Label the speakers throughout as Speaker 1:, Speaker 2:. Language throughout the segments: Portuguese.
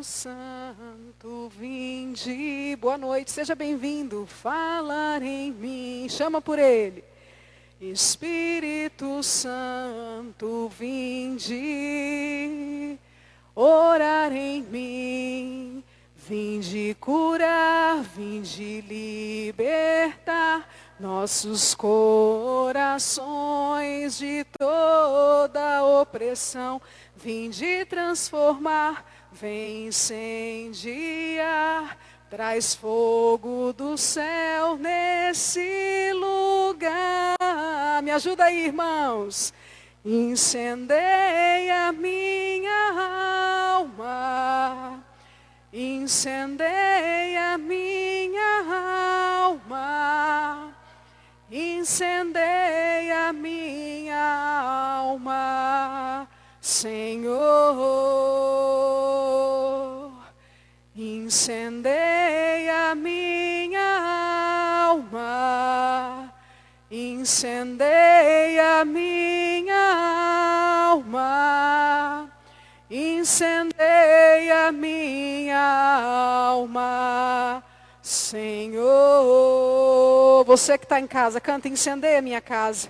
Speaker 1: Santo, vinde. Boa noite, seja bem-vindo. Falar em mim, chama por ele. Espírito Santo, vinde. Orar em mim. Vinde curar, vinde libertar nossos corações de toda opressão. Vinde transformar, vem incendiar, traz fogo do céu nesse lugar. Me ajuda aí, irmãos. Incendeia minha alma, incendeia minha alma, incendeia minha alma, Senhor. Incendeia minha alma, incendeia minha alma, incendeia minha alma, Senhor. Você que está em casa, canta: incendeia minha casa.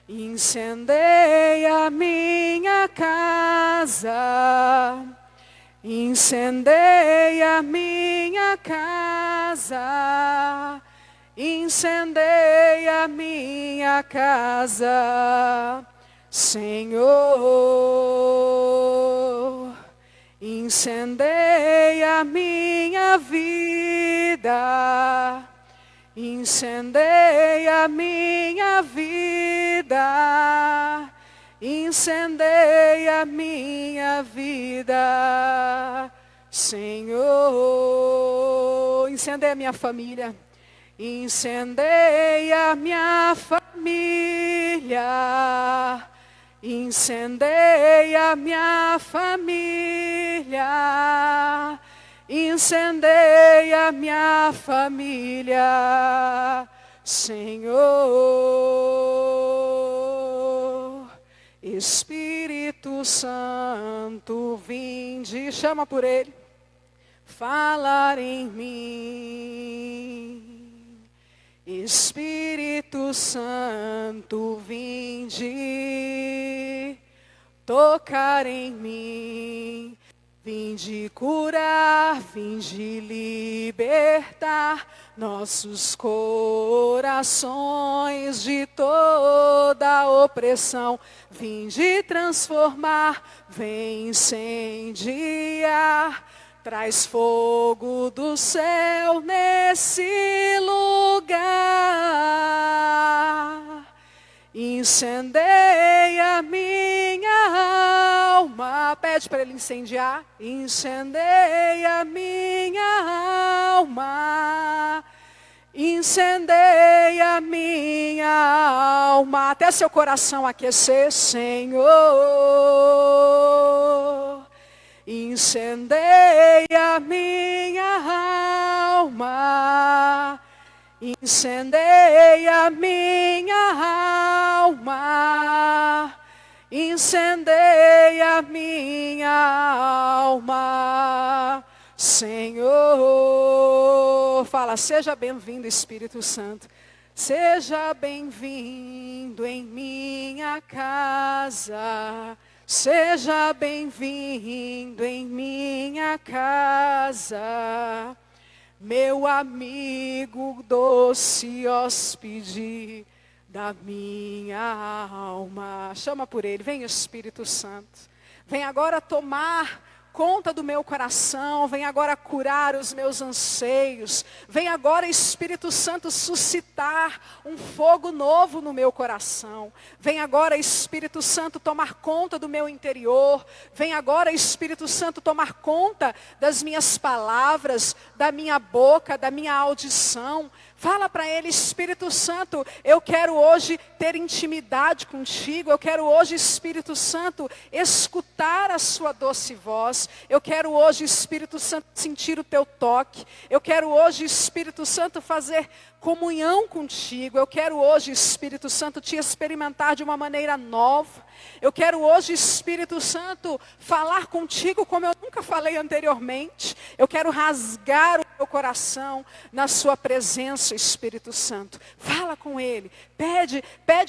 Speaker 1: Incendeia minha casa, incendeia minha casa, incendeia minha casa, Senhor. Incendeia minha vida, incendeia minha vida, incendeia minha vida, Senhor. Incendeia minha família, incendeia minha família, incendeia minha família, incendeia minha família, Senhor. Espírito Santo, vinde, chama por ele. Falar em mim. Espírito Santo, vinde, tocar em mim. Vinde curar, vinde libertar nossos corações de toda opressão. Vinde transformar, vem incendiar, traz fogo do céu nesse lugar. Incendeia minha alma, pede para ele incendiar. Incendeia minha alma, incendeia minha alma, até seu coração aquecer, Senhor. Incendeia minha alma, incendeia minha alma, incendeia minha alma, Senhor. Fala: seja bem-vindo, Espírito Santo. Seja bem-vindo em minha casa. Seja bem-vindo em minha casa, meu amigo doce hóspede da minha alma. Chama por ele, vem Espírito Santo. Vem agora tomar conta do meu coração, vem agora curar os meus anseios, vem agora, Espírito Santo, suscitar um fogo novo no meu coração, vem agora, Espírito Santo, tomar conta do meu interior, vem agora, Espírito Santo, tomar conta das minhas palavras, da minha boca, da minha audição. Fala para ele, Espírito Santo, eu quero hoje ter intimidade contigo. Eu quero hoje, Espírito Santo, escutar a sua doce voz. Eu quero hoje, Espírito Santo, sentir o teu toque. Eu quero hoje, Espírito Santo, fazer comunhão contigo. Eu quero hoje, Espírito Santo, te experimentar de uma maneira nova. Eu quero hoje, Espírito Santo, falar contigo como eu nunca falei anteriormente. Eu quero rasgar o meu coração na sua presença, Espírito Santo. Fala com ele, pede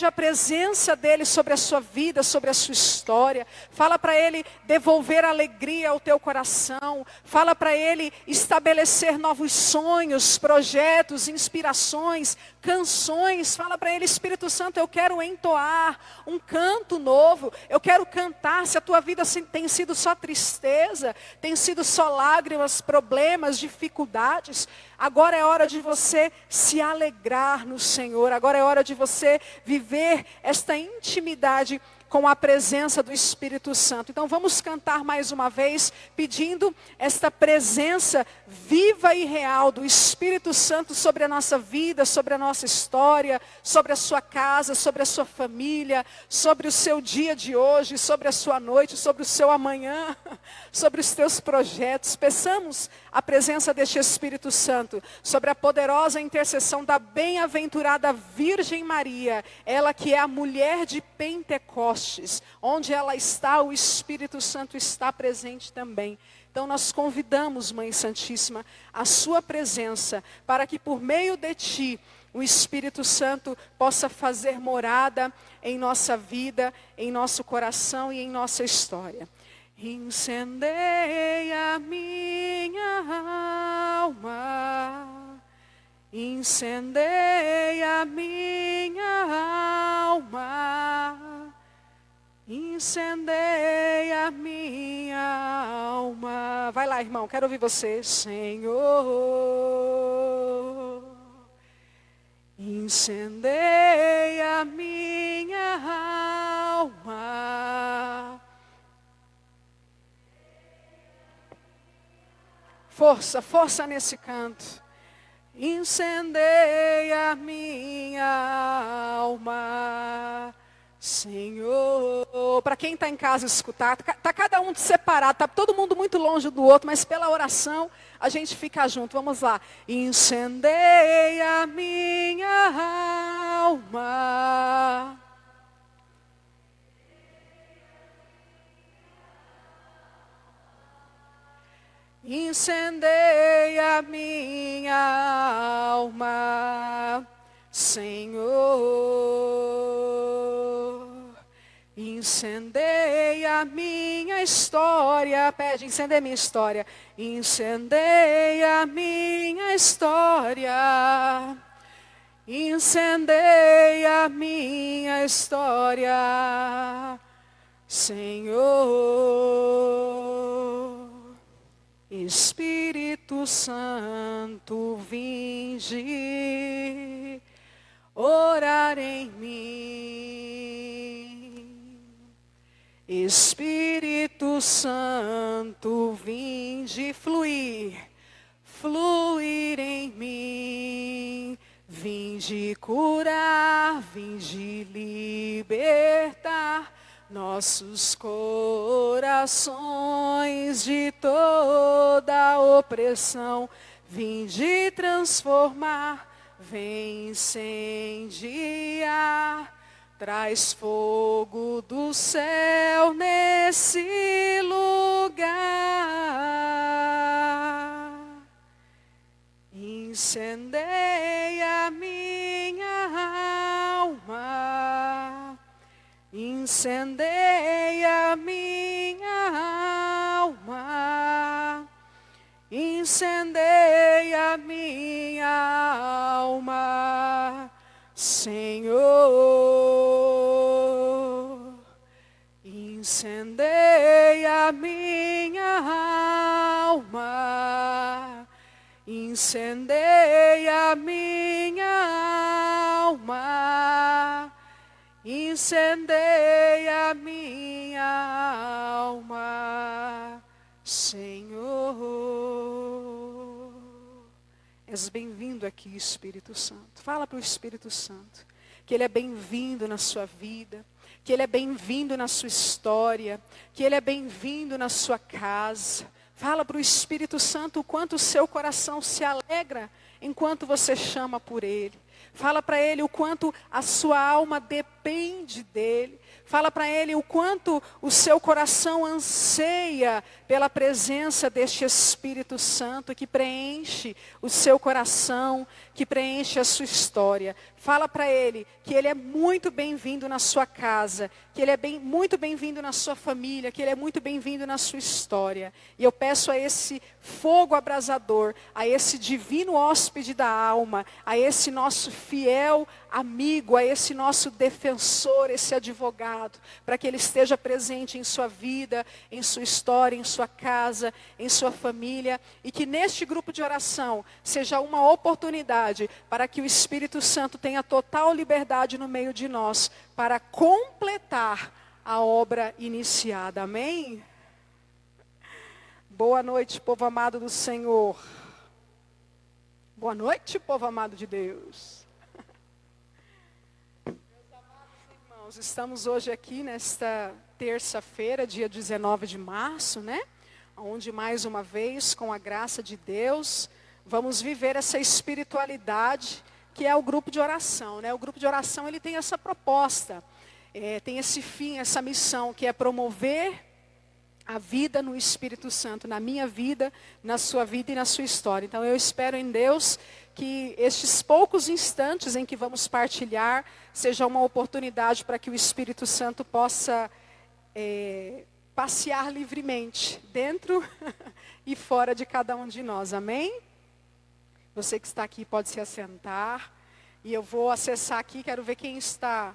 Speaker 1: a presença dele sobre a sua vida, sobre a sua história. Fala para ele devolver alegria ao teu coração. Fala para ele estabelecer novos sonhos, projetos, inspirações, canções. Fala para ele, Espírito Santo, eu quero entoar um canto novo. Eu quero cantar. Se a tua vida tem sido só tristeza, tem sido só lágrimas, problemas, dificuldades, agora é hora de você se alegrar no Senhor. Agora é hora de você viver esta intimidade com a presença do Espírito Santo. Então vamos cantar mais uma vez, pedindo esta presença viva e real do Espírito Santo sobre a nossa vida, sobre a nossa história, sobre a sua casa, sobre a sua família, sobre o seu dia de hoje, sobre a sua noite, sobre o seu amanhã, sobre os teus projetos. Peçamos a presença deste Espírito Santo, sobre a poderosa intercessão da bem-aventurada Virgem Maria, ela que é a mulher de Pentecostes. Onde ela está, o Espírito Santo está presente também. Então nós convidamos, Mãe Santíssima, a sua presença, para que por meio de ti, o Espírito Santo possa fazer morada em nossa vida, em nosso coração e em nossa história. Incendeia minha alma, incendeia minha alma, incendeia minha alma. Vai lá, irmão, quero ouvir você. Senhor, incendeia minha alma. Força, força nesse canto. Incendeia minha alma, Senhor. Para quem está em casa escutar, está cada um separado, está todo mundo muito longe do outro, mas pela oração a gente fica junto. Vamos lá. Incendeia minha alma. Incendeia minha alma, Senhor. Incendeia minha história. Pede, incendeia minha história. Incendeia minha história. Incendeia minha história, Senhor. Espírito Santo, vinde orar em mim. Espírito Santo, vinde fluir em mim. Vinde curar, vinde libertar nossos corações de toda opressão. Vinde transformar, vem incendiar, traz fogo do céu nesse lugar. Incendeia minha alma, incendeia minha alma, incendeia minha alma, Senhor. Incendeia minha alma, incendeia minha alma, incendeia minha alma, Senhor. És bem-vindo aqui, Espírito Santo. Fala para o Espírito Santo que Ele é bem-vindo na sua vida, que Ele é bem-vindo na sua história, que Ele é bem-vindo na sua casa. Fala para o Espírito Santo o quanto o seu coração se alegra enquanto você chama por Ele. Fala para Ele o quanto a sua alma depende dEle. Fala para Ele o quanto o seu coração anseia pela presença deste Espírito Santo que preenche o seu coração, que preenche a sua história. Fala para Ele que Ele é muito bem-vindo na sua casa, que Ele é muito bem-vindo na sua família, que Ele é muito bem-vindo na sua história. E eu peço a esse fogo abrasador, a esse divino hóspede da alma, a esse nosso fiel amigo, a esse nosso defensor, esse advogado, para que Ele esteja presente em sua vida, em sua história, em sua casa, em sua família, e que neste grupo de oração seja uma oportunidade para que o Espírito Santo tenha total liberdade no meio de nós, para completar a obra iniciada. Amém? Boa noite, povo amado do Senhor. Boa noite, povo amado de Deus. Nós estamos hoje aqui nesta terça-feira, dia 19 de março, né? Onde mais uma vez, com a graça de Deus, vamos viver essa espiritualidade que é o grupo de oração, né? O grupo de oração, ele tem essa proposta, tem esse fim, essa missão, que é promover a vida no Espírito Santo, na minha vida, na sua vida e na sua história. Então eu espero em Deus que estes poucos instantes em que vamos partilhar seja uma oportunidade para que o Espírito Santo possa passear livremente dentro e fora de cada um de nós. Amém? Você que está aqui pode se assentar. E eu vou acessar aqui, quero ver quem está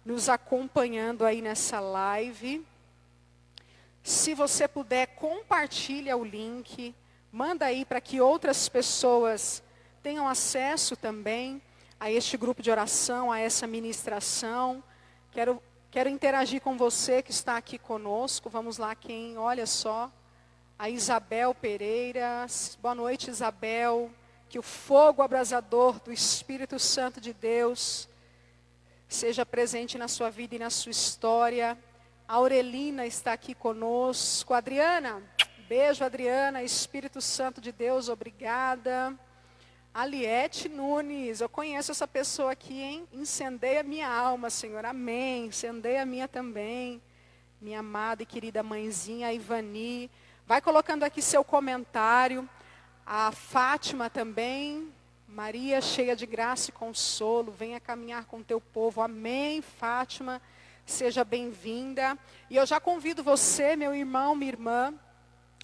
Speaker 1: nos acompanhando aí nessa live. Se você puder, compartilha o link, manda aí para que outras pessoas tenham acesso também a este grupo de oração, a essa ministração. Quero interagir com você que está aqui conosco. Vamos lá, olha só, a Isabel Pereira. Boa noite, Isabel. Que o fogo abrasador do Espírito Santo de Deus seja presente na sua vida e na sua história. A Aurelina está aqui conosco. Adriana, beijo, Adriana. Espírito Santo de Deus, obrigada. Aliete Nunes, eu conheço essa pessoa aqui, hein? Incendeia minha alma, Senhor, amém. Incendeia a minha também. Minha amada e querida mãezinha, Ivani. Vai colocando aqui seu comentário. A Fátima também. Maria, cheia de graça e consolo, venha caminhar com teu povo. Amém, Fátima. Seja bem-vinda. E eu já convido você, meu irmão, minha irmã,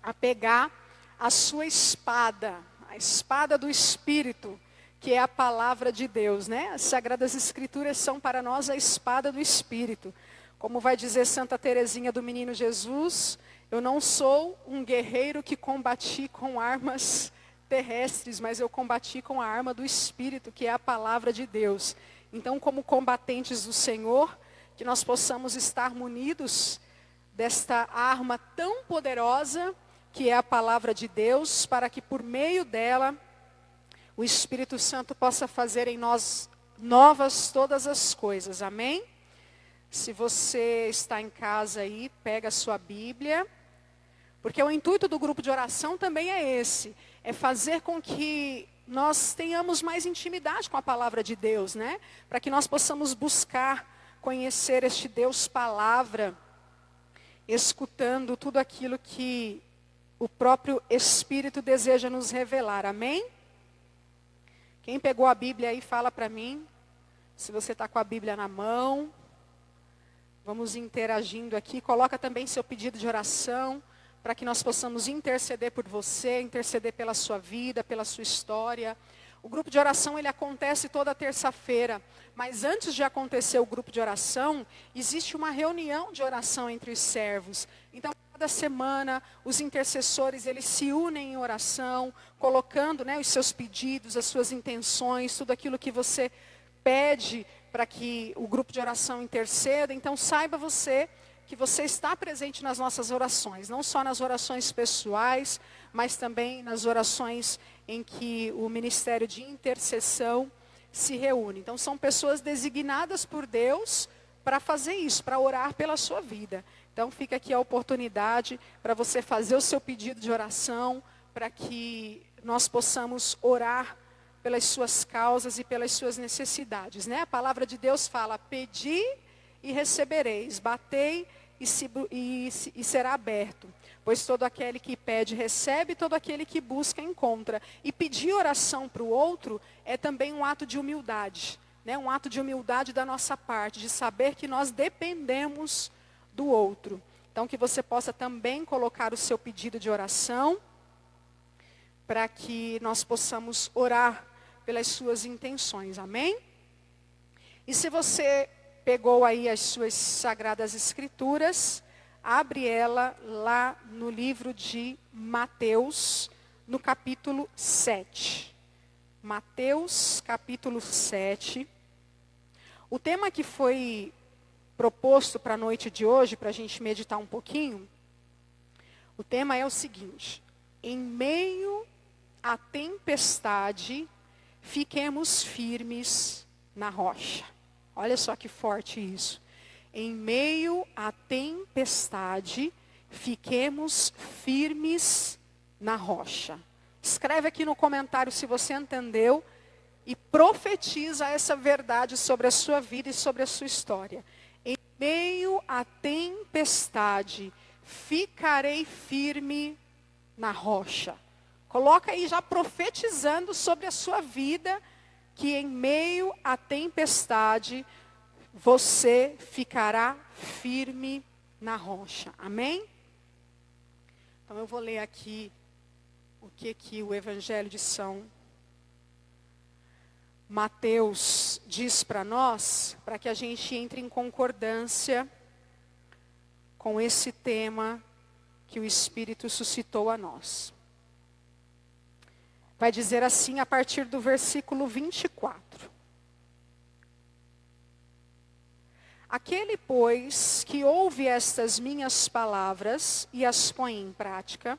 Speaker 1: a pegar a sua espada, a espada do Espírito, que é a palavra de Deus, né? As Sagradas Escrituras são para nós a espada do Espírito. Como vai dizer Santa Teresinha do Menino Jesus, eu não sou um guerreiro que combati com armas terrestres, mas eu combati com a arma do Espírito, que é a palavra de Deus. Então, como combatentes do Senhor, que nós possamos estar munidos desta arma tão poderosa, que é a palavra de Deus, para que por meio dela, o Espírito Santo possa fazer em nós novas todas as coisas. Amém? Se você está em casa aí, pega a sua Bíblia, porque o intuito do grupo de oração também é esse, é fazer com que nós tenhamos mais intimidade com a palavra de Deus, né? Para que nós possamos buscar conhecer este Deus palavra, escutando tudo aquilo que o próprio Espírito deseja nos revelar. Amém? Quem pegou a Bíblia aí, fala para mim. Se você está com a Bíblia na mão, vamos interagindo aqui. Coloca também seu pedido de oração, para que nós possamos interceder por você, interceder pela sua vida, pela sua história. O grupo de oração, ele acontece toda terça-feira, mas antes de acontecer o grupo de oração, existe uma reunião de oração entre os servos. Então, cada semana, os intercessores, eles se unem em oração, colocando, né, os seus pedidos, as suas intenções, tudo aquilo que você pede para que o grupo de oração interceda. Então, saiba você que você está presente nas nossas orações, não só nas orações pessoais, mas também nas orações em que o ministério de intercessão se reúne. Então são pessoas designadas por Deus para fazer isso, para orar pela sua vida. Então fica aqui a oportunidade para você fazer o seu pedido de oração, para que nós possamos orar pelas suas causas e pelas suas necessidades, né? A palavra de Deus fala: pedi e recebereis, batei e será aberto. Pois todo aquele que pede, recebe, todo aquele que busca, encontra. E pedir oração para o outro é também um ato de humildade, né? Um ato de humildade da nossa parte, de saber que nós dependemos do outro. Então que você possa também colocar o seu pedido de oração, para que nós possamos orar pelas suas intenções, amém? E se você pegou aí as suas sagradas escrituras, abre ela lá no livro de Mateus, no capítulo 7. Mateus, capítulo 7. O tema que foi proposto para a noite de hoje, para a gente meditar um pouquinho, o tema é o seguinte: em meio à tempestade, fiquemos firmes na rocha. Olha só que forte isso. Em meio à tempestade, fiquemos firmes na rocha. Escreve aqui no comentário se você entendeu e profetiza essa verdade sobre a sua vida e sobre a sua história. Em meio à tempestade, ficarei firme na rocha. Coloca aí já profetizando sobre a sua vida, que em meio à tempestade, você ficará firme na rocha. Amém? Então eu vou ler aqui o que o Evangelho de São Mateus diz para nós, para que a gente entre em concordância com esse tema que o Espírito suscitou a nós. Vai dizer assim a partir do versículo 24. Aquele, pois, que ouve estas minhas palavras e as põe em prática,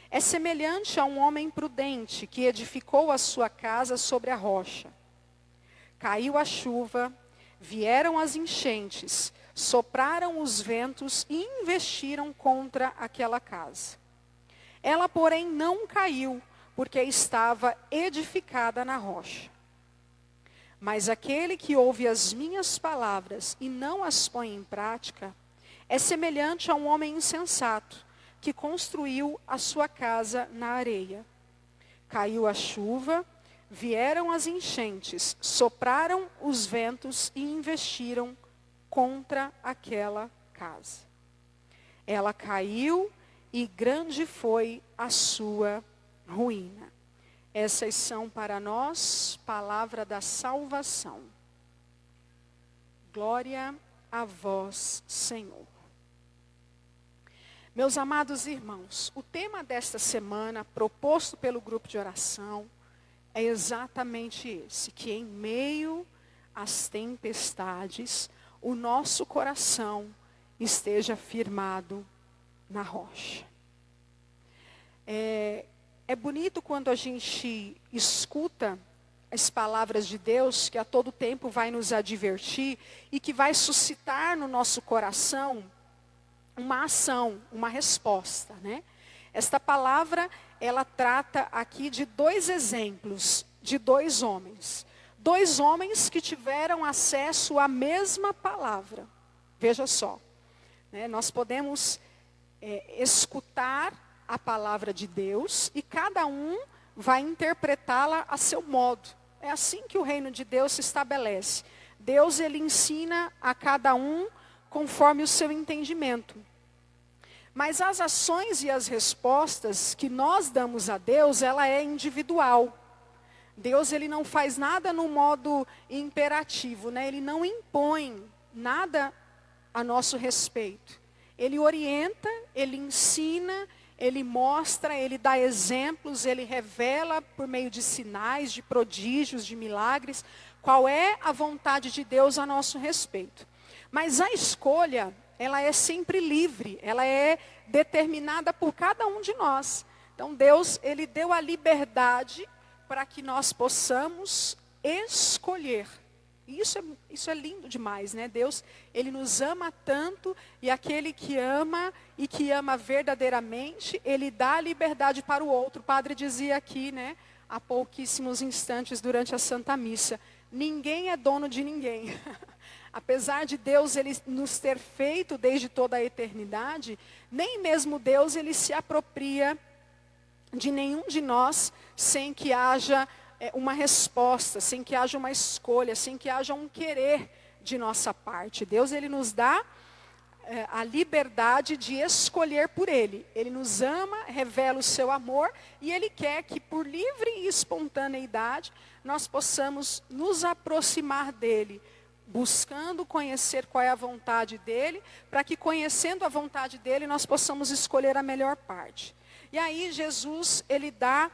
Speaker 1: é semelhante a um homem prudente que edificou a sua casa sobre a rocha. Caiu a chuva, vieram as enchentes, sopraram os ventos e investiram contra aquela casa. Ela, porém, não caiu, porque estava edificada na rocha. Mas aquele que ouve as minhas palavras e não as põe em prática, é semelhante a um homem insensato, que construiu a sua casa na areia. Caiu a chuva, vieram as enchentes, sopraram os ventos e investiram contra aquela casa. Ela caiu e grande foi a sua ruína. Essas são para nós palavra da salvação. Glória a vós, Senhor. Meus amados irmãos, o tema desta semana, proposto pelo grupo de oração, é exatamente esse: que em meio às tempestades, o nosso coração esteja firmado na rocha. É bonito quando a gente escuta as palavras de Deus, que a todo tempo vai nos advertir e que vai suscitar no nosso coração uma ação, uma resposta, né? Esta palavra, ela trata aqui de dois exemplos, de dois homens. Dois homens que tiveram acesso à mesma palavra. Veja só, né? Nós podemos escutar a palavra de Deus e cada um vai interpretá-la a seu modo. É assim que o reino de Deus se estabelece. Deus, ele ensina a cada um conforme o seu entendimento. Mas as ações e as respostas que nós damos a Deus, ela é individual. Deus, ele não faz nada no modo imperativo, né? Ele não impõe nada a nosso respeito. Ele orienta, ele ensina, ele mostra, ele dá exemplos, ele revela por meio de sinais, de prodígios, de milagres, qual é a vontade de Deus a nosso respeito. Mas a escolha, ela é sempre livre, ela é determinada por cada um de nós. Então Deus, Ele deu a liberdade para que nós possamos escolher. E isso é lindo demais, né? Deus, Ele nos ama tanto, e aquele que ama e que ama verdadeiramente, Ele dá a liberdade para o outro. O padre dizia aqui, né, há pouquíssimos instantes durante a Santa Missa, ninguém é dono de ninguém. Apesar de Deus Ele nos ter feito desde toda a eternidade, nem mesmo Deus Ele se apropria de nenhum de nós sem que haja uma resposta, sem que haja uma escolha, sem que haja um querer de nossa parte. Deus, Ele nos dá a liberdade de escolher por Ele. Ele nos ama, revela o seu amor, e Ele quer que por livre e espontaneidade nós possamos nos aproximar dEle, buscando conhecer qual é a vontade dEle, para que conhecendo a vontade dEle nós possamos escolher a melhor parte. E aí Jesus, Ele dá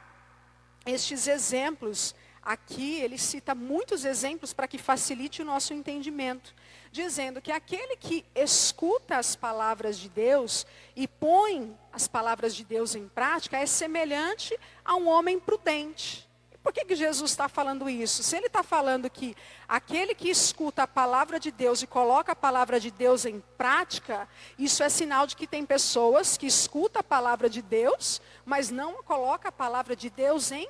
Speaker 1: estes exemplos aqui, Ele cita muitos exemplos para que facilite o nosso entendimento, dizendo que aquele que escuta as palavras de Deus e põe as palavras de Deus em prática é semelhante a um homem prudente. E por que Jesus está falando isso? Se Ele está falando que aquele que escuta a palavra de Deus e coloca a palavra de Deus em prática, isso é sinal de que tem pessoas que escutam a palavra de Deus, mas não colocam a palavra de Deus em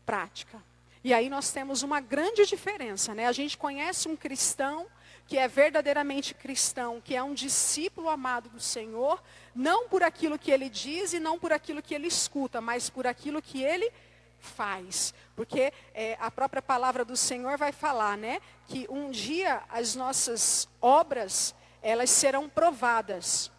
Speaker 1: prática. E aí nós temos uma grande diferença, né? A gente conhece um cristão que é verdadeiramente cristão, que é um discípulo amado do Senhor, não por aquilo que ele diz e não por aquilo que ele escuta, mas por aquilo que ele faz. Porque a própria palavra do Senhor vai falar, né? Que um dia as nossas obras, elas serão provadas.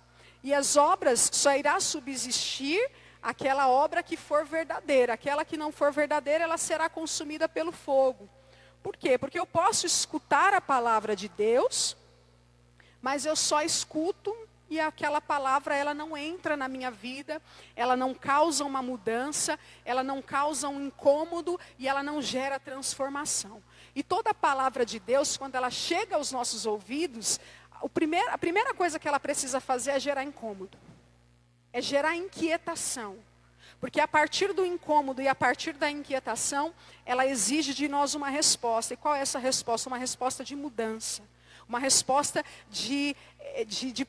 Speaker 1: E as obras só irá subsistir aquela obra que for verdadeira. Aquela que não for verdadeira, ela será consumida pelo fogo. Por quê? Porque eu posso escutar a palavra de Deus, mas eu só escuto e aquela palavra ela não entra na minha vida, ela não causa uma mudança, ela não causa um incômodo e ela não gera transformação. E toda a palavra de Deus, quando ela chega aos nossos ouvidos, a primeira coisa que ela precisa fazer é gerar incômodo. É gerar inquietação. Porque a partir do incômodo e a partir da inquietação, ela exige de nós uma resposta. E qual é essa resposta? Uma resposta de mudança. Uma resposta de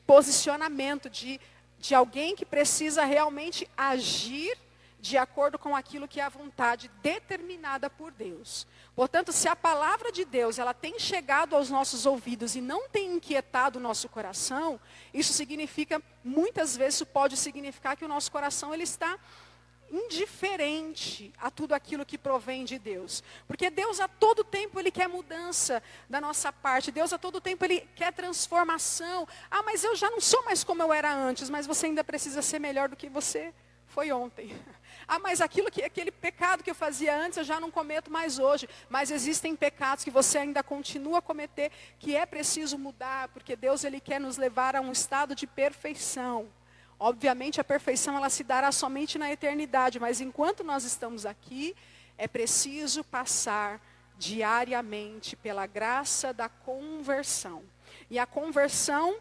Speaker 1: posicionamento, de alguém que precisa realmente agir de acordo com aquilo que é a vontade determinada por Deus. Portanto, se a palavra de Deus ela tem chegado aos nossos ouvidos e não tem inquietado o nosso coração, isso significa, muitas vezes isso pode significar que o nosso coração ele está indiferente a tudo aquilo que provém de Deus. Porque Deus a todo tempo Ele quer mudança da nossa parte. Deus a todo tempo Ele quer transformação. Ah, mas eu já não sou mais como eu era antes. Mas você ainda precisa ser melhor do que você foi ontem. Ah, mas aquele pecado que eu fazia antes eu já não cometo mais hoje. Mas existem pecados que você ainda continua a cometer, que é preciso mudar. Porque Deus Ele quer nos levar a um estado de perfeição. Obviamente a perfeição ela se dará somente na eternidade, mas enquanto nós estamos aqui, é preciso passar diariamente pela graça da conversão. E a conversão,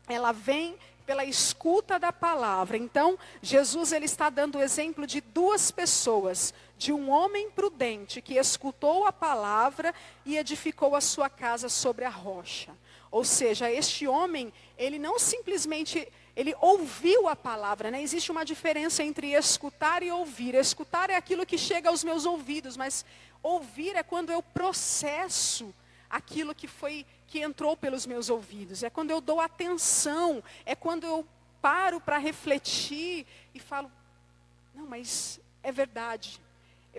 Speaker 1: ela vem pela escuta da palavra. Então, Jesus ele está dando o exemplo de duas pessoas, de um homem prudente que escutou a palavra e edificou a sua casa sobre a rocha. Ou seja, este homem, ele não simplesmente... Ele ouviu a palavra, né? Existe uma diferença entre escutar e ouvir. Escutar é aquilo que chega aos meus ouvidos, mas ouvir é quando eu processo aquilo que entrou pelos meus ouvidos. É quando eu dou atenção, é quando eu paro para refletir e falo, não, mas é verdade.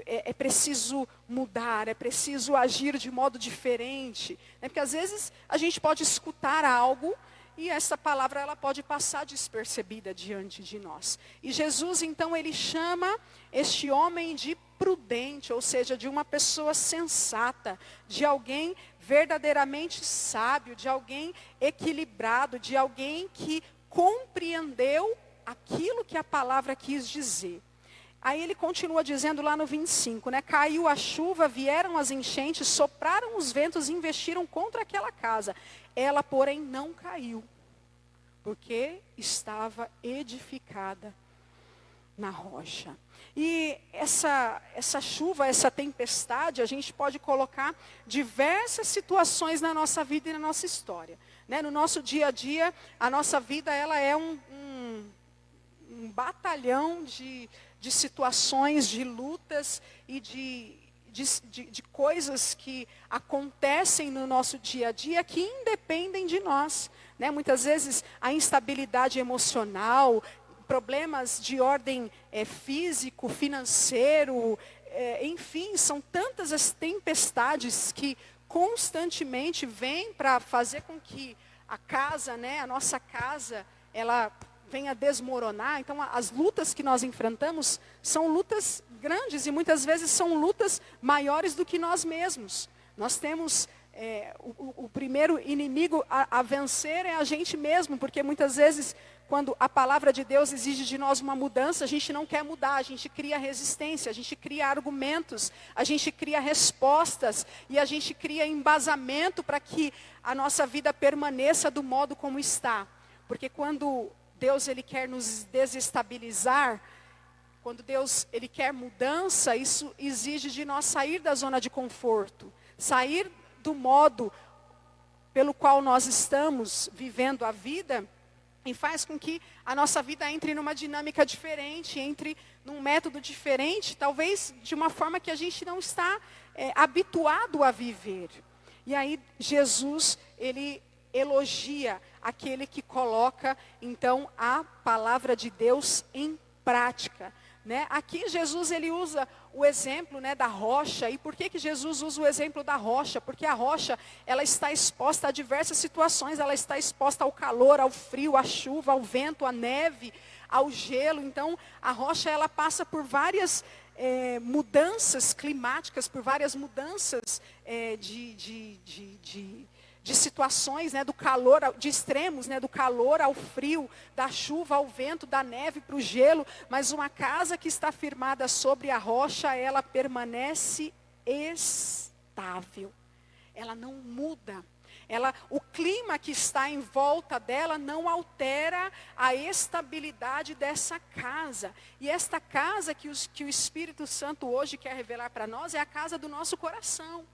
Speaker 1: É preciso mudar, é preciso agir de modo diferente. Né? Porque às vezes a gente pode escutar algo, e essa palavra ela pode passar despercebida diante de nós. E Jesus então ele chama este homem de prudente, ou seja, de uma pessoa sensata, de alguém verdadeiramente sábio, de alguém equilibrado, de alguém que compreendeu aquilo que a palavra quis dizer. Aí ele continua dizendo lá no 25, né? Caiu a chuva, vieram as enchentes, sopraram os ventos e investiram contra aquela casa. Ela, porém, não caiu. porque estava edificada na rocha. E essa chuva, essa tempestade, a gente pode colocar diversas situações na nossa vida e na nossa história. Né? No nosso dia a dia, a nossa vida ela é um batalhão de situações, de lutas e de coisas que acontecem no nosso dia a dia que independem de nós. Né? Muitas vezes a instabilidade emocional, problemas de ordem físico, financeiro, enfim, são tantas as tempestades que constantemente vêm para fazer com que a casa, né, a nossa casa, ela venha desmoronar. Então, as lutas que nós enfrentamos são lutas grandes e muitas vezes são lutas maiores do que nós mesmos. Nós temos o primeiro inimigo a vencer é a gente mesmo, porque muitas vezes, quando a palavra de Deus exige de nós uma mudança, a gente não quer mudar, a gente cria resistência, a gente cria argumentos, a gente cria respostas e a gente cria embasamento para que a nossa vida permaneça do modo como está. Porque quando Deus ele quer nos desestabilizar, quando Deus ele quer mudança, isso exige de nós sair da zona de conforto, sair do modo pelo qual nós estamos vivendo a vida, e faz com que a nossa vida entre numa dinâmica diferente, entre num método diferente, talvez de uma forma que a gente não está habituado a viver. E aí Jesus, ele elogia aquele que coloca, então, a palavra de Deus em prática. Né? Aqui Jesus ele usa o exemplo, né, da rocha. E por que Jesus usa o exemplo da rocha? Porque a rocha ela está exposta a diversas situações. Ela está exposta ao calor, ao frio, à chuva, ao vento, à neve, ao gelo. Então a rocha ela passa por várias mudanças climáticas, por várias mudanças de situações, né, do calor, de extremos, né, do calor ao frio, da chuva ao vento, da neve para o gelo. Mas uma casa que está firmada sobre a rocha, ela permanece estável. Ela não muda. O clima que está em volta dela não altera a estabilidade dessa casa. E esta casa que o Espírito Santo hoje quer revelar para nós é a casa do nosso coração.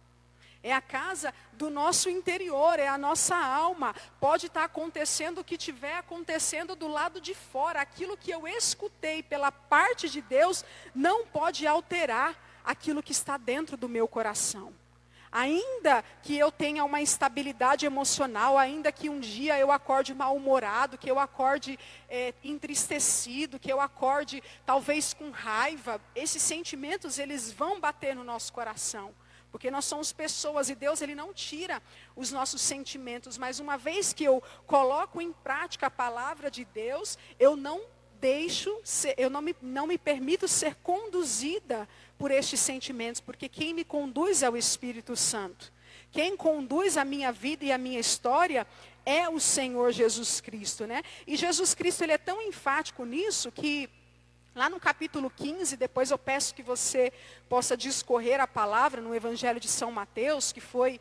Speaker 1: É a casa do nosso interior, é a nossa alma. Pode estar acontecendo o que estiver acontecendo do lado de fora. Aquilo que eu escutei pela parte de Deus não pode alterar aquilo que está dentro do meu coração. Ainda que eu tenha uma instabilidade emocional, ainda que um dia eu acorde mal-humorado, que eu acorde entristecido, que eu acorde talvez com raiva, esses sentimentos eles vão bater no nosso coração. Porque nós somos pessoas e Deus ele não tira os nossos sentimentos. Mas uma vez que eu coloco em prática a palavra de Deus, eu não me permito ser conduzida por estes sentimentos. Porque quem me conduz é o Espírito Santo. Quem conduz a minha vida e a minha história é o Senhor Jesus Cristo. Né? E Jesus Cristo ele é tão enfático nisso que lá no capítulo 15, depois eu peço que você possa discorrer a palavra no Evangelho de São Mateus, que foi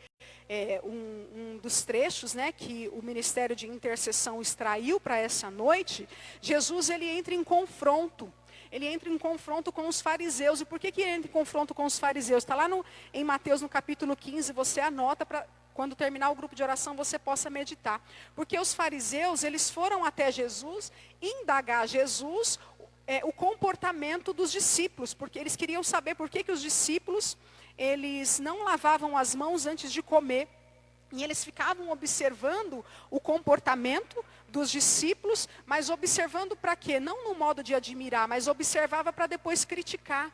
Speaker 1: um dos trechos, né, que o Ministério de Intercessão extraiu para essa noite. Jesus ele entra em confronto. Ele entra em confronto com os fariseus. E por que ele entra em confronto com os fariseus? Está lá em Mateus no capítulo 15, você anota para quando terminar o grupo de oração você possa meditar. Porque os fariseus, eles foram até Jesus indagar Jesus o comportamento dos discípulos, porque eles queriam saber por que os discípulos, eles não lavavam as mãos antes de comer, e eles ficavam observando o comportamento dos discípulos, mas observando para quê? Não no modo de admirar, mas observava para depois criticar.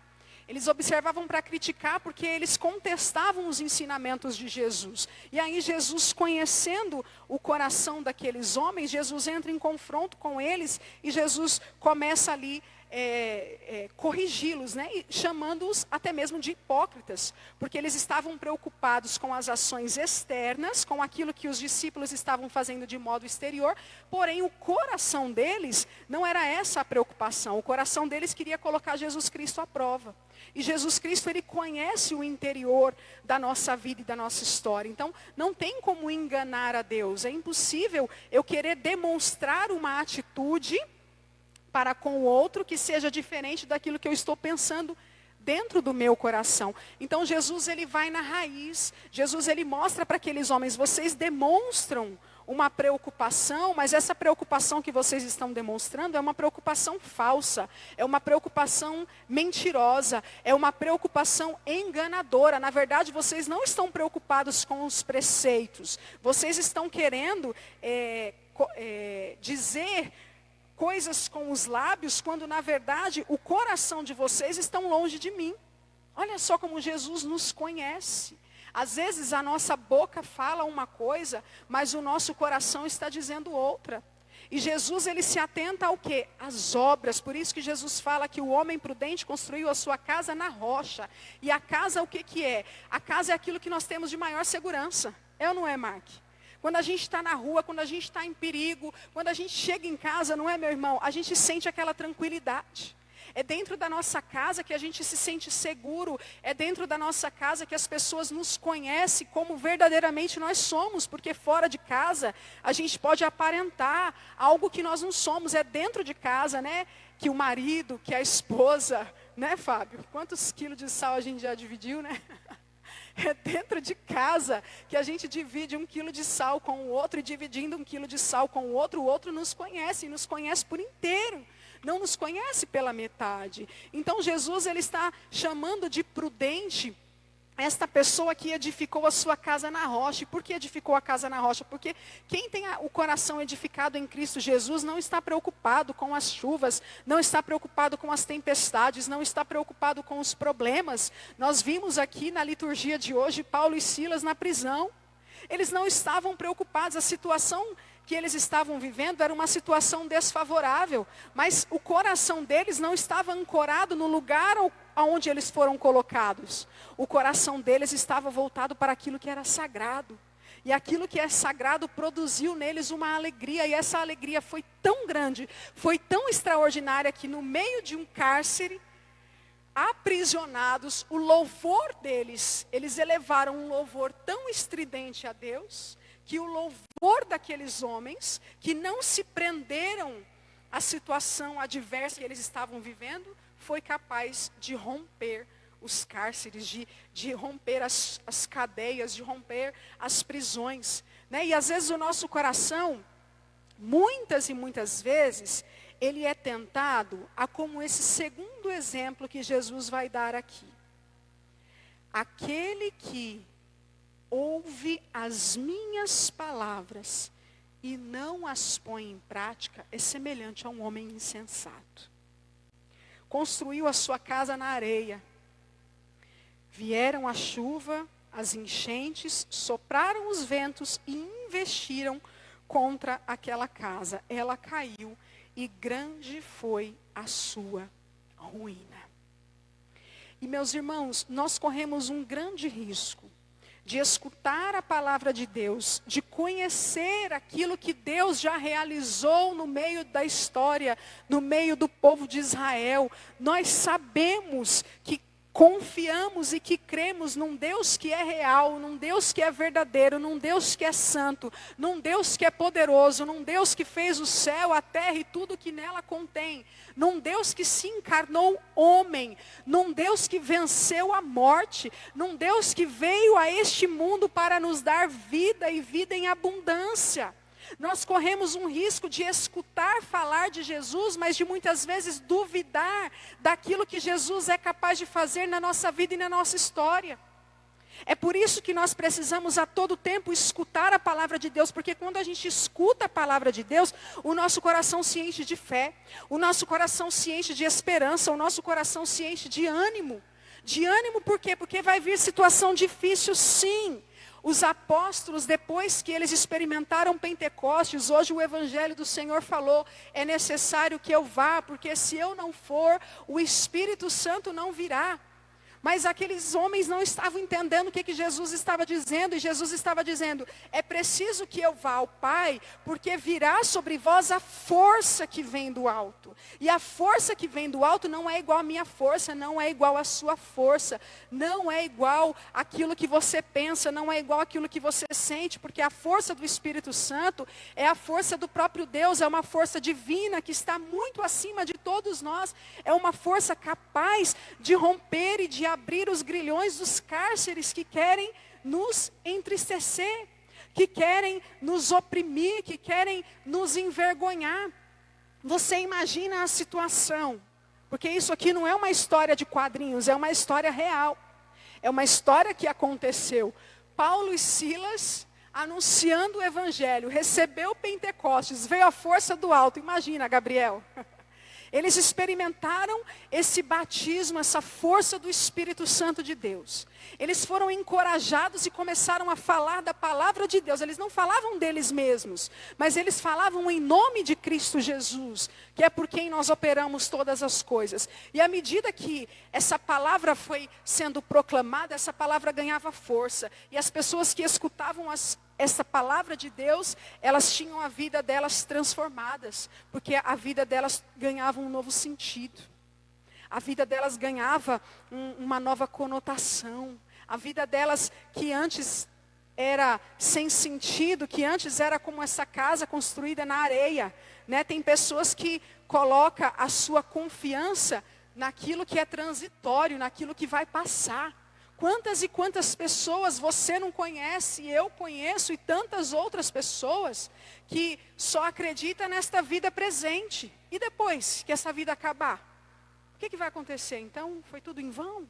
Speaker 1: Eles observavam para criticar porque eles contestavam os ensinamentos de Jesus. E aí Jesus, conhecendo o coração daqueles homens, Jesus entra em confronto com eles e Jesus começa ali corrigi-los, né? E chamando-os até mesmo de hipócritas, porque eles estavam preocupados com as ações externas, com aquilo que os discípulos estavam fazendo de modo exterior, porém o coração deles não era essa a preocupação, o coração deles queria colocar Jesus Cristo à prova. E Jesus Cristo, ele conhece o interior da nossa vida e da nossa história. Então, não tem como enganar a Deus. É impossível eu querer demonstrar uma atitude para com o outro que seja diferente daquilo que eu estou pensando dentro do meu coração. Então, Jesus, ele vai na raiz. Jesus, ele mostra para aqueles homens, vocês demonstram uma preocupação, mas essa preocupação que vocês estão demonstrando é uma preocupação falsa, é uma preocupação mentirosa, é uma preocupação enganadora. Na verdade, vocês não estão preocupados com os preceitos, vocês estão querendo dizer coisas com os lábios, quando na verdade o coração de vocês está longe de mim. Olha só como Jesus nos conhece. Às vezes a nossa boca fala uma coisa, mas o nosso coração está dizendo outra. E Jesus, ele se atenta ao quê? Às obras. Por isso que Jesus fala que o homem prudente construiu a sua casa na rocha. E a casa, o que que é? A casa é aquilo que nós temos de maior segurança. É ou não é, Mark? Quando a gente está na rua, quando a gente está em perigo, quando a gente chega em casa, não é, meu irmão? A gente sente aquela tranquilidade. É dentro da nossa casa que a gente se sente seguro. É dentro da nossa casa que as pessoas nos conhecem como verdadeiramente nós somos. Porque fora de casa a gente pode aparentar algo que nós não somos. É dentro de casa, né? Que o marido, que a esposa, né, Fábio? Quantos quilos de sal a gente já dividiu, né? É dentro de casa que a gente divide 1 quilo de sal com o outro. E dividindo 1 quilo de sal com o outro nos conhece. E nos conhece por inteiro. Não nos conhece pela metade. Então Jesus, ele está chamando de prudente esta pessoa que edificou a sua casa na rocha. E por que edificou a casa na rocha? Porque quem tem o coração edificado em Cristo Jesus não está preocupado com as chuvas, não está preocupado com as tempestades, não está preocupado com os problemas. Nós vimos aqui na liturgia de hoje Paulo e Silas na prisão. Eles não estavam preocupados, a situação que eles estavam vivendo era uma situação desfavorável, mas o coração deles não estava ancorado no lugar onde eles foram colocados. O coração deles estava voltado para aquilo que era sagrado. E aquilo que é sagrado produziu neles uma alegria, e essa alegria foi tão grande, foi tão extraordinária, que no meio de um cárcere, aprisionados, o louvor deles, eles elevaram um louvor tão estridente a Deus, que o louvor daqueles homens, que não se prenderam à situação adversa que eles estavam vivendo, foi capaz de romper os cárceres, de romper as cadeias, de romper as prisões, né? E às vezes o nosso coração, muitas e muitas vezes, ele é tentado a como esse segundo exemplo que Jesus vai dar aqui. Aquele que ouve as minhas palavras e não as põe em prática é semelhante a um homem insensato. Construiu a sua casa na areia. Vieram a chuva, as enchentes, sopraram os ventos e investiram contra aquela casa. Ela caiu e grande foi a sua ruína. E meus irmãos, nós corremos um grande risco de escutar a palavra de Deus, de conhecer aquilo que Deus já realizou no meio da história, no meio do povo de Israel. Nós sabemos que confiamos e que cremos num Deus que é real, num Deus que é verdadeiro, num Deus que é santo, num Deus que é poderoso, num Deus que fez o céu, a terra e tudo que nela contém, num Deus que se encarnou homem, num Deus que venceu a morte, num Deus que veio a este mundo para nos dar vida e vida em abundância. Nós corremos um risco de escutar falar de Jesus, mas de muitas vezes duvidar daquilo que Jesus é capaz de fazer na nossa vida e na nossa história. É por isso que nós precisamos a todo tempo escutar a palavra de Deus, porque quando a gente escuta a palavra de Deus, o nosso coração se enche de fé, o nosso coração se enche de esperança, o nosso coração se enche de ânimo. De ânimo por quê? Porque vai vir situação difícil, sim. Os apóstolos, depois que eles experimentaram Pentecostes, hoje o Evangelho do Senhor falou, é necessário que eu vá, porque se eu não for, o Espírito Santo não virá. Mas aqueles homens não estavam entendendo o que Jesus estava dizendo, e Jesus estava dizendo, é preciso que eu vá ao Pai, porque virá sobre vós a força que vem do alto. E a força que vem do alto não é igual à minha força, não é igual à sua força, não é igual àquilo que você pensa, não é igual àquilo que você sente, porque a força do Espírito Santo é a força do próprio Deus, é uma força divina que está muito acima de todos nós, é uma força capaz de romper e de abrir os grilhões dos cárceres que querem nos entristecer, que querem nos oprimir, que querem nos envergonhar. Você imagina a situação, porque isso aqui não é uma história de quadrinhos, é uma história real, é uma história que aconteceu. Paulo e Silas anunciando o Evangelho, recebeu Pentecostes, veio a força do alto, imagina, Gabriel. Eles experimentaram esse batismo, essa força do Espírito Santo de Deus. Eles foram encorajados e começaram a falar da palavra de Deus. Eles não falavam deles mesmos, mas eles falavam em nome de Cristo Jesus, que é por quem nós operamos todas as coisas. E à medida que essa palavra foi sendo proclamada, essa palavra ganhava força. E as pessoas que escutavam essa palavra de Deus, elas tinham a vida delas transformadas, porque a vida delas ganhava um novo sentido. A vida delas ganhava uma nova conotação. A vida delas, que antes era sem sentido, que antes era como essa casa construída na areia, né? Tem pessoas que colocam a sua confiança naquilo que é transitório, naquilo que vai passar. Quantas e quantas pessoas você não conhece, eu conheço, e tantas outras pessoas que só acreditam nesta vida presente. E depois que essa vida acabar, o que vai acontecer? Então, foi tudo em vão?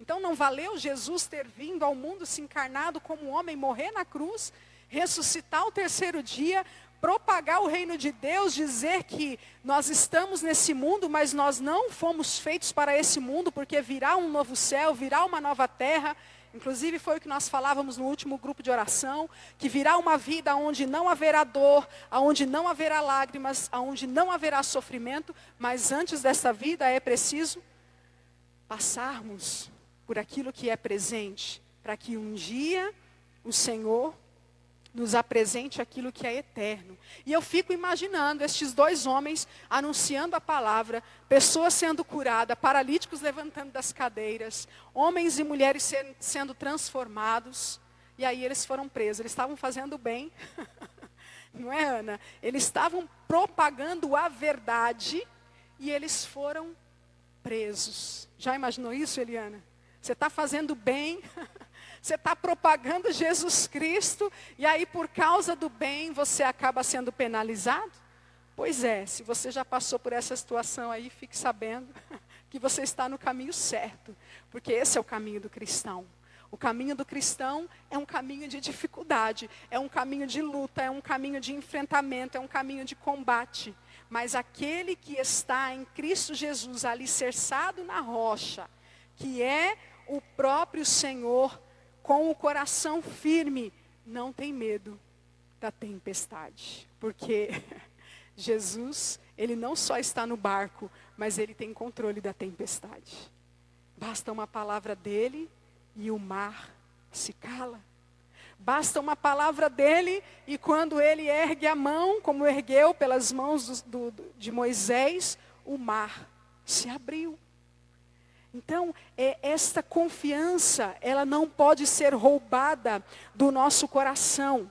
Speaker 1: Então não valeu Jesus ter vindo ao mundo, se encarnado como homem, morrer na cruz, ressuscitar ao terceiro dia, propagar o reino de Deus, dizer que nós estamos nesse mundo, mas nós não fomos feitos para esse mundo, porque virá um novo céu, virá uma nova terra. Inclusive foi o que nós falávamos no último grupo de oração, que virá uma vida onde não haverá dor, onde não haverá lágrimas, onde não haverá sofrimento, mas antes dessa vida é preciso passarmos por aquilo que é presente, para que um dia o Senhor nos apresente aquilo que é eterno. E eu fico imaginando estes dois homens anunciando a palavra, pessoas sendo curadas, paralíticos levantando das cadeiras, homens e mulheres sendo transformados, e aí eles foram presos. Eles estavam fazendo bem, não é, Ana? Eles estavam propagando a verdade e eles foram presos. Já imaginou isso, Eliana? Você está fazendo bem, você está propagando Jesus Cristo, e aí por causa do bem você acaba sendo penalizado? Pois é, se você já passou por essa situação aí, fique sabendo que você está no caminho certo, porque esse é o caminho do cristão. O caminho do cristão é um caminho de dificuldade, é um caminho de luta, é um caminho de enfrentamento, é um caminho de combate. Mas aquele que está em Cristo Jesus, alicerçado na rocha, que é o próprio Senhor, com o coração firme, não tem medo da tempestade. Porque Jesus, ele não só está no barco, mas ele tem controle da tempestade. Basta uma palavra dele e o mar se cala. Basta uma palavra dele e quando ele ergue a mão, como ergueu pelas mãos de Moisés, o mar se abriu. Então, esta confiança, ela não pode ser roubada do nosso coração.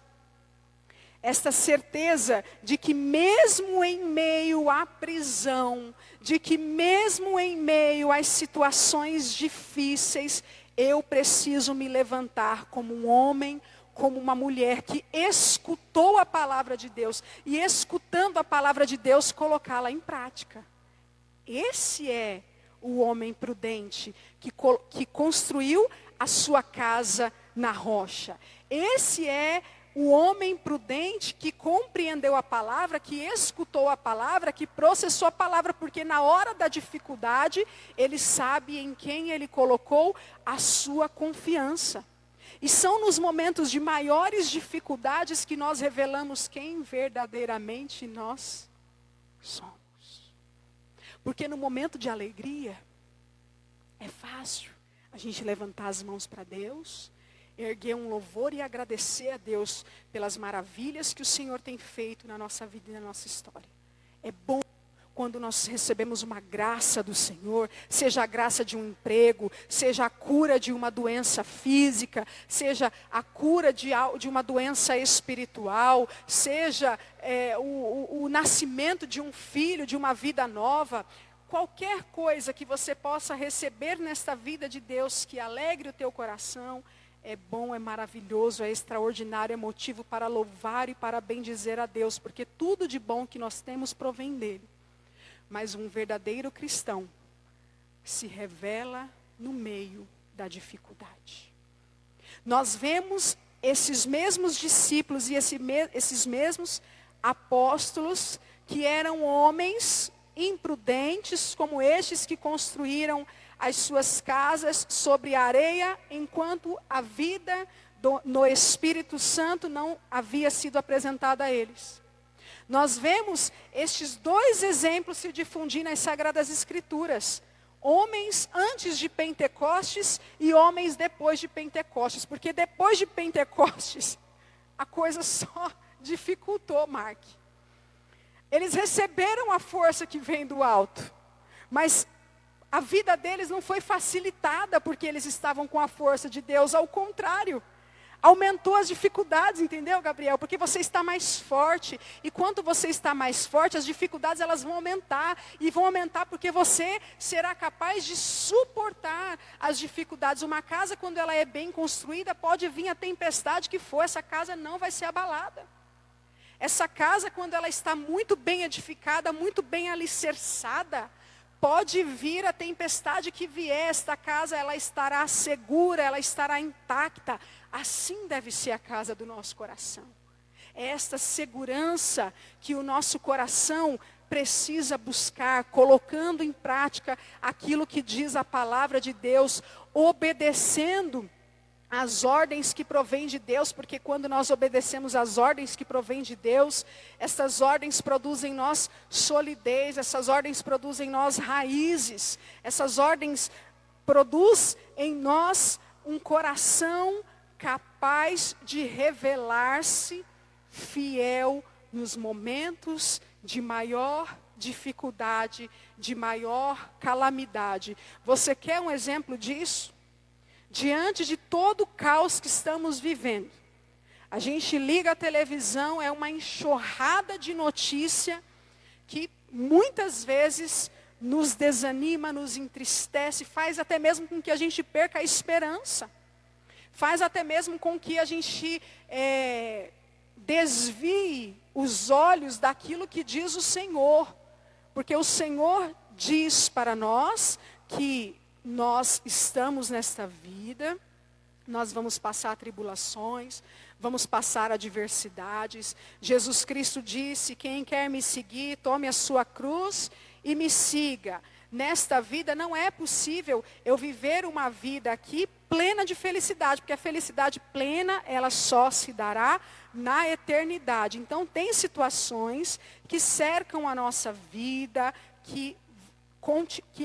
Speaker 1: Esta certeza de que mesmo em meio à prisão, de que mesmo em meio às situações difíceis, eu preciso me levantar como um homem, como uma mulher que escutou a palavra de Deus e escutando a palavra de Deus, colocá-la em prática. Esse é o homem prudente que construiu a sua casa na rocha. Esse é o homem prudente que compreendeu a palavra, que escutou a palavra, que processou a palavra, porque na hora da dificuldade, ele sabe em quem ele colocou a sua confiança. E são nos momentos de maiores dificuldades que nós revelamos quem verdadeiramente nós somos. Porque no momento de alegria, é fácil a gente levantar as mãos para Deus, erguer um louvor e agradecer a Deus pelas maravilhas que o Senhor tem feito na nossa vida e na nossa história. É bom quando nós recebemos uma graça do Senhor, seja a graça de um emprego, seja a cura de uma doença física, seja a cura de uma doença espiritual, seja o nascimento de um filho, de uma vida nova. Qualquer coisa que você possa receber nesta vida de Deus que alegre o teu coração, é bom, é maravilhoso, é extraordinário, é motivo para louvar e para bendizer a Deus, porque tudo de bom que nós temos provém dele. Mas um verdadeiro cristão se revela no meio da dificuldade. Nós vemos esses mesmos discípulos e esses mesmos apóstolos que eram homens imprudentes, como estes que construíram as suas casas sobre a areia, enquanto a vida no Espírito Santo não havia sido apresentada a eles. Nós vemos estes dois exemplos se difundir nas Sagradas Escrituras. Homens antes de Pentecostes e homens depois de Pentecostes. Porque depois de Pentecostes, a coisa só dificultou, Mark. Eles receberam a força que vem do alto. Mas a vida deles não foi facilitada porque eles estavam com a força de Deus. Ao contrário. Aumentou as dificuldades, entendeu, Gabriel? Porque você está mais forte. E quando você está mais forte, as dificuldades elas vão aumentar. E vão aumentar porque você será capaz de suportar as dificuldades. Uma casa, quando ela é bem construída, pode vir a tempestade que for, essa casa não vai ser abalada. Essa casa, quando ela está muito bem edificada, muito bem alicerçada, pode vir a tempestade que vier, esta casa ela estará segura, ela estará intacta. Assim deve ser a casa do nosso coração. É esta segurança que o nosso coração precisa buscar, colocando em prática aquilo que diz a palavra de Deus, obedecendo as ordens que provêm de Deus, porque quando nós obedecemos as ordens que provêm de Deus, essas ordens produzem em nós solidez, essas ordens produzem em nós raízes, essas ordens produzem em nós um coração capaz de revelar-se fiel nos momentos de maior dificuldade, de maior calamidade. Você quer um exemplo disso? Diante de todo o caos que estamos vivendo, a gente liga a televisão, é uma enxurrada de notícia que muitas vezes nos desanima, nos entristece, faz até mesmo com que a gente perca a esperança. Faz até mesmo com que a gente desvie os olhos daquilo que diz o Senhor. Porque o Senhor diz para nós que nós estamos nesta vida, nós vamos passar tribulações, vamos passar adversidades. Jesus Cristo disse, quem quer me seguir, tome a sua cruz e me siga. Nesta vida não é possível eu viver uma vida aqui plena de felicidade, porque a felicidade plena, ela só se dará na eternidade. Então tem situações que cercam a nossa vida, que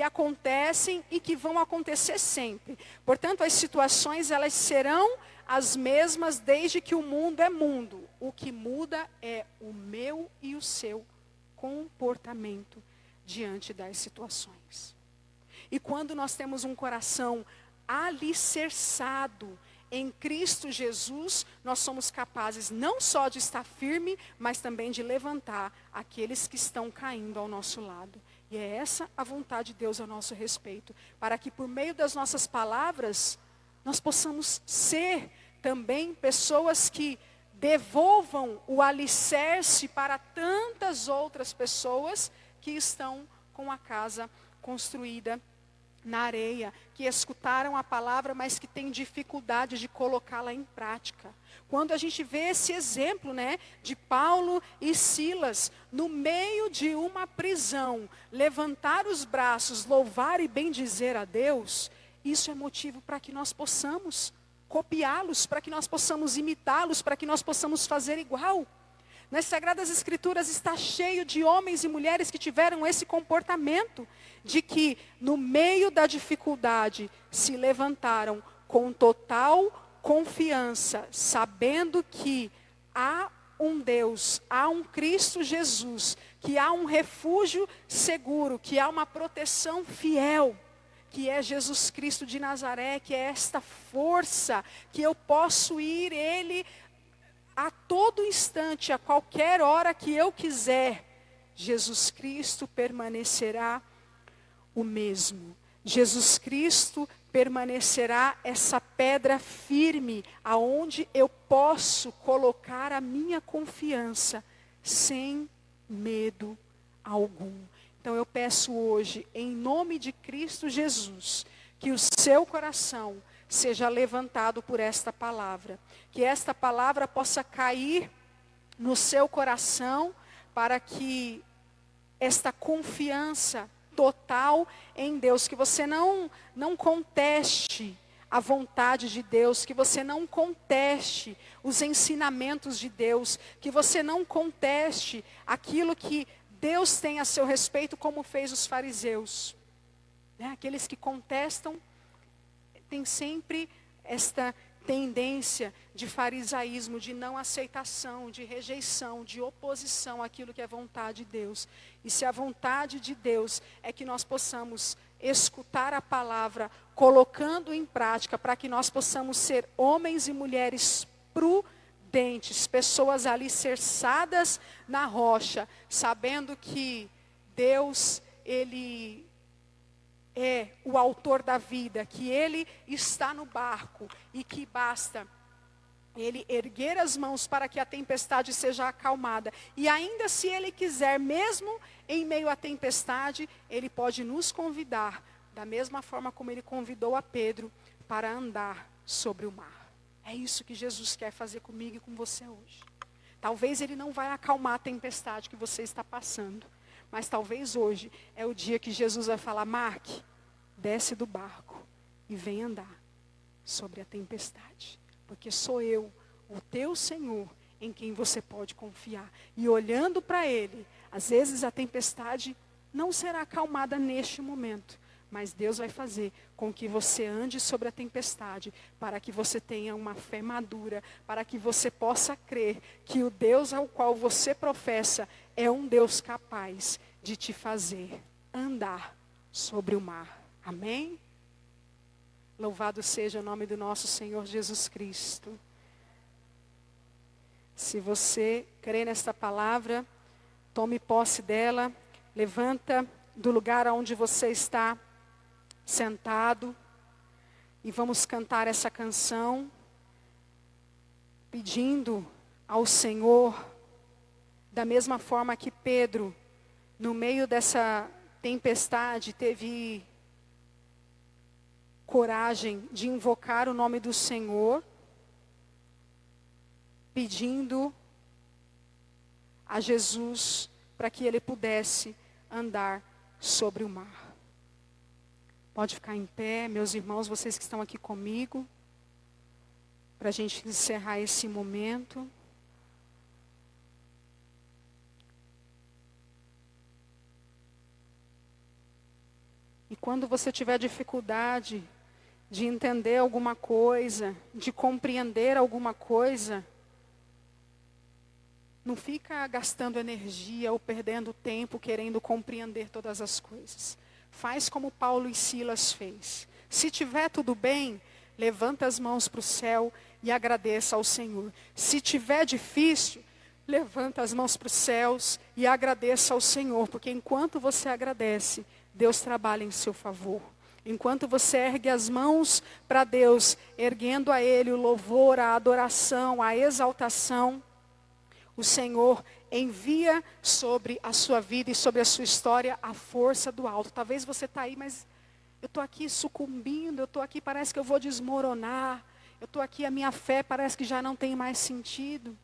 Speaker 1: acontecem e que vão acontecer sempre. Portanto, as situações elas serão as mesmas desde que o mundo é mundo. O que muda é o meu e o seu comportamento diante das situações. E quando nós temos um coração alicerçado em Cristo Jesus, nós somos capazes não só de estar firme, mas também de levantar aqueles que estão caindo ao nosso lado. E é essa a vontade de Deus a nosso respeito, para que por meio das nossas palavras, nós possamos ser também pessoas que devolvam o alicerce para tantas outras pessoas que estão com a casa construída na areia, que escutaram a palavra, mas que têm dificuldade de colocá-la em prática. Quando a gente vê esse exemplo, de Paulo e Silas, no meio de uma prisão, levantar os braços, louvar e bendizer a Deus, isso é motivo para que nós possamos copiá-los, para que nós possamos imitá-los, para que nós possamos fazer igual. Nas Sagradas Escrituras está cheio de homens e mulheres que tiveram esse comportamento, de que no meio da dificuldade se levantaram com total confiança, sabendo que há um Deus, há um Cristo Jesus, que há um refúgio seguro, que há uma proteção fiel, que é Jesus Cristo de Nazaré, que é esta força, que eu posso ir Ele a todo instante, a qualquer hora que eu quiser. Jesus Cristo permanecerá o mesmo. Jesus Cristo permanecerá essa pedra firme, aonde eu posso colocar a minha confiança, sem medo algum. Então eu peço hoje, em nome de Cristo Jesus, que o seu coração seja levantado por esta palavra. Que esta palavra possa cair no seu coração, para que esta confiança total em Deus, que você não conteste a vontade de Deus, que você não conteste os ensinamentos de Deus, que você não conteste aquilo que Deus tem a seu respeito, como fez os fariseus. Aqueles que contestam têm sempre esta tendência de farisaísmo, de não aceitação, de rejeição, de oposição àquilo que é vontade de Deus. E se a vontade de Deus é que nós possamos escutar a palavra, colocando em prática, para que nós possamos ser homens e mulheres prudentes, pessoas alicerçadas na rocha, sabendo que Deus, Ele é o autor da vida, que Ele está no barco e que basta Ele erguer as mãos para que a tempestade seja acalmada. E ainda se Ele quiser, mesmo em meio à tempestade, Ele pode nos convidar, da mesma forma como Ele convidou a Pedro, para andar sobre o mar. É isso que Jesus quer fazer comigo e com você hoje. Talvez Ele não vai acalmar a tempestade que você está passando, mas talvez hoje é o dia que Jesus vai falar: Mark, desce do barco e vem andar sobre a tempestade. Porque sou eu, o teu Senhor, em quem você pode confiar. E olhando para Ele, às vezes a tempestade não será acalmada neste momento, mas Deus vai fazer com que você ande sobre a tempestade, para que você tenha uma fé madura, para que você possa crer que o Deus ao qual você professa é um Deus capaz de te fazer andar sobre o mar. Amém? Louvado seja o nome do nosso Senhor Jesus Cristo. Se você crê nesta palavra, tome posse dela, levanta do lugar onde você está sentado e vamos cantar essa canção, pedindo ao Senhor, da mesma forma que Pedro, no meio dessa tempestade, teve coragem de invocar o nome do Senhor, pedindo a Jesus para que ele pudesse andar sobre o mar. Pode ficar em pé, meus irmãos, vocês que estão aqui comigo, para a gente encerrar esse momento. E quando você tiver dificuldade de entender alguma coisa, de compreender alguma coisa, não fica gastando energia ou perdendo tempo querendo compreender todas as coisas. Faz como Paulo e Silas fez. Se tiver tudo bem, levanta as mãos para o céu e agradeça ao Senhor. Se tiver difícil, levanta as mãos para os céus e agradeça ao Senhor, porque enquanto você agradece, Deus trabalha em seu favor. Enquanto você ergue as mãos para Deus, erguendo a Ele o louvor, a adoração, a exaltação, o Senhor envia sobre a sua vida e sobre a sua história a força do alto. Talvez você está aí, mas eu estou aqui sucumbindo, eu estou aqui, parece que eu vou desmoronar. Eu estou aqui, a minha fé parece que já não tem mais sentido.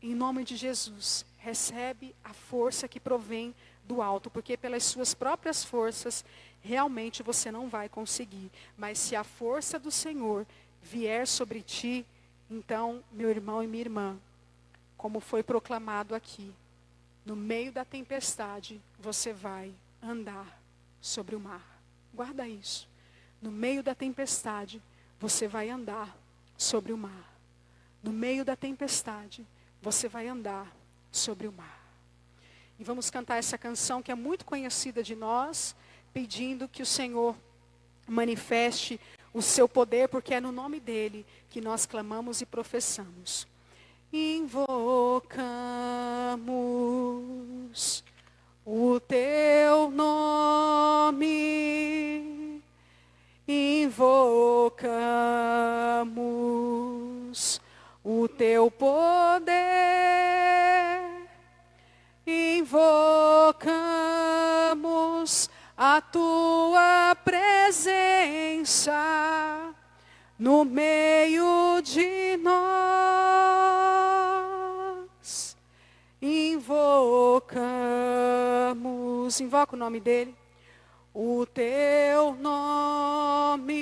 Speaker 1: Em nome de Jesus, recebe a força que provém do alto, porque pelas suas próprias forças, realmente você não vai conseguir. Mas se a força do Senhor vier sobre ti, então, meu irmão e minha irmã, como foi proclamado aqui, no meio da tempestade, você vai andar sobre o mar. Guarda isso. No meio da tempestade, você vai andar sobre o mar. No meio da tempestade, você vai andar sobre o mar. E vamos cantar essa canção que é muito conhecida de nós, pedindo que o Senhor manifeste o seu poder, porque é no nome dele que nós clamamos e professamos. Invocamos o teu nome, invocamos o teu poder, invocamos a tua presença no meio de nós. Invocamos, invoca o nome dele, o teu nome,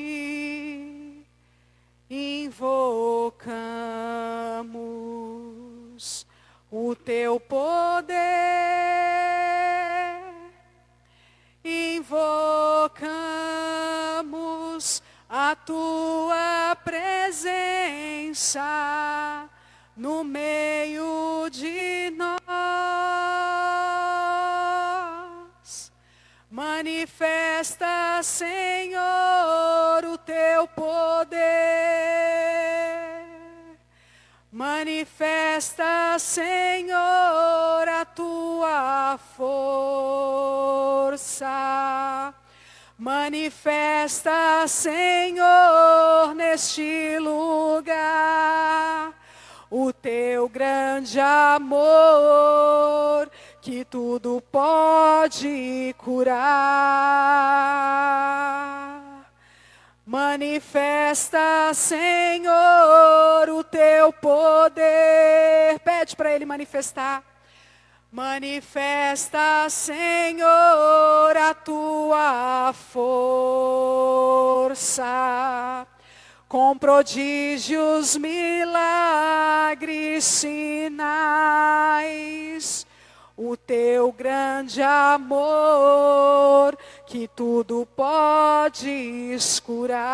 Speaker 1: invocamos o teu poder, invocamos a tua presença no meio de nós. Manifesta, Senhor, o teu poder. Manifesta, Senhor, a tua força. Manifesta, Senhor, neste lugar, o teu grande amor, que tudo pode curar. Manifesta, Senhor, o teu poder. Pede para ele manifestar. Manifesta, Senhor, a tua força, com prodígios, milagres, sinais, o teu grande amor, que tudo podes curar.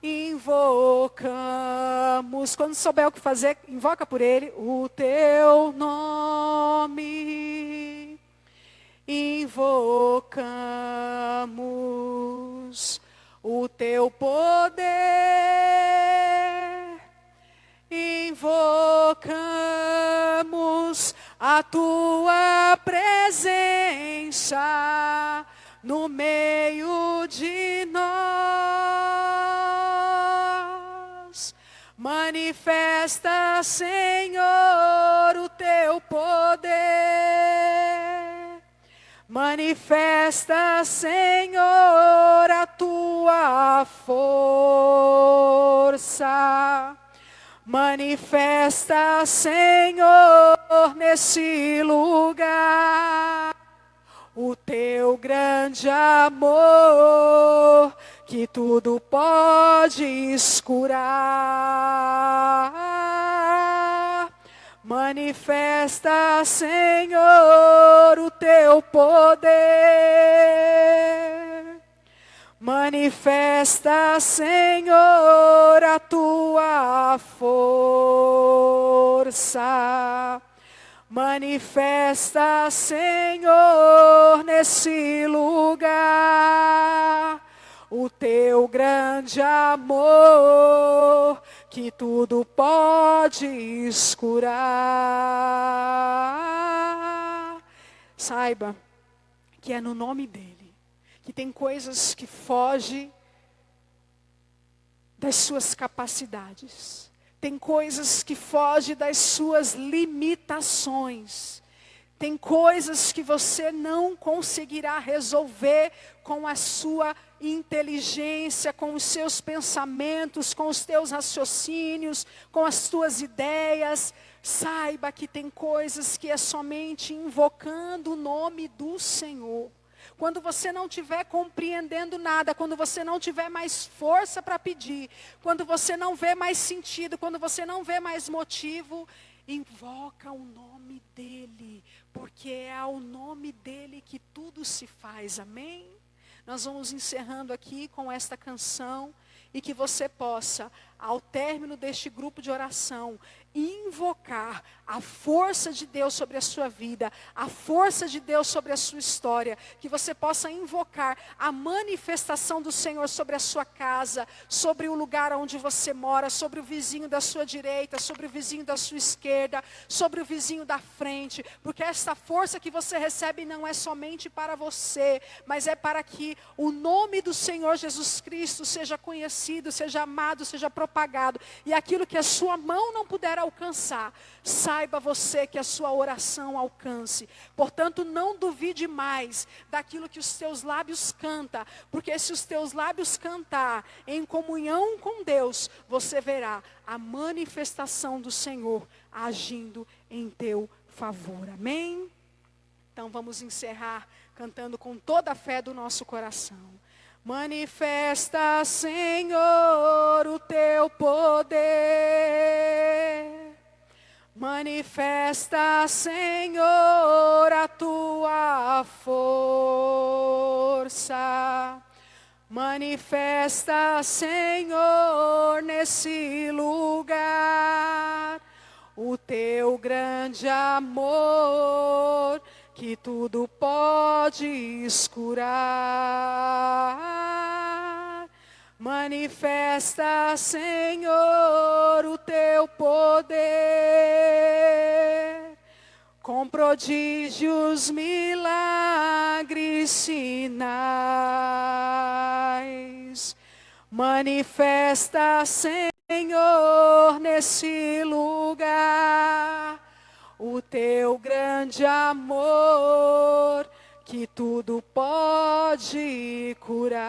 Speaker 1: Invocamos, quando souber o que fazer, invoca por ele, o teu nome. Invocamos o teu poder. Invocamos a tua presença no meio de nós. Manifesta, Senhor, o teu poder. Manifesta, Senhor, a tua força. Manifesta, Senhor, nesse lugar, o teu grande amor, que tudo podes curar. Manifesta, Senhor, o teu poder. Manifesta, Senhor, a tua força. Manifesta, Senhor, nesse lugar, o teu grande amor, que tudo podes curar. Saiba que é no nome dele que tem coisas que fogem das suas capacidades. Tem coisas que fogem das suas limitações. Tem coisas que você não conseguirá resolver com a sua inteligência, com os seus pensamentos, com os teus raciocínios, com as tuas ideias. Saiba que tem coisas que é somente invocando o nome do Senhor. quando você não estiver compreendendo nada, quando você não tiver mais força para pedir, quando você não vê mais sentido, quando você não vê mais motivo, invoca o nome dele, porque é ao nome dele que tudo se faz, amém? Nós vamos encerrando aqui com esta canção, e que você possa, ao término deste grupo de oração, invocar a força de Deus sobre a sua vida, a força de Deus sobre a sua história, que você possa invocar a manifestação do Senhor sobre a sua casa, sobre o lugar onde você mora, sobre o vizinho da sua direita, sobre o vizinho da sua esquerda, sobre o vizinho da frente, porque essa força que você recebe não é somente para você, mas é para que o nome do Senhor Jesus Cristo seja conhecido, seja amado, seja propagado, e aquilo que a sua mão não puder alcançar, saiba você que a sua oração alcance. Portanto, não duvide mais daquilo que os teus lábios cantam, porque se os teus lábios cantar em comunhão com Deus, você verá a manifestação do Senhor agindo em teu favor, amém? Então vamos encerrar cantando com toda a fé do nosso coração. Manifesta, Senhor, o teu poder. Manifesta, Senhor, a tua força. Manifesta, Senhor, nesse lugar, o teu grande amor, que tudo podes curar. Manifesta, Senhor, o teu poder, com prodígios, milagres, sinais. Manifesta, Senhor, nesse lugar, o teu grande amor, que tudo pode curar.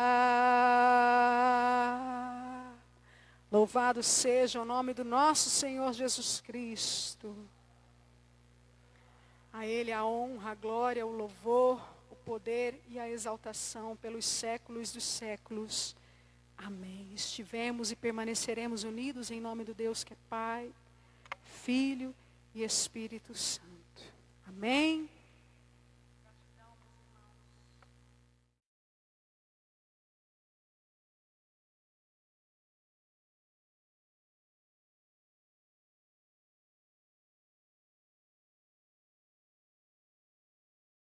Speaker 1: Louvado seja o nome do nosso Senhor Jesus Cristo. A Ele a honra, a glória, o louvor, o poder e a exaltação pelos séculos dos séculos. Amém. Estivemos e permaneceremos unidos em nome do Deus que é Pai, Filho e Espírito Santo. Amém.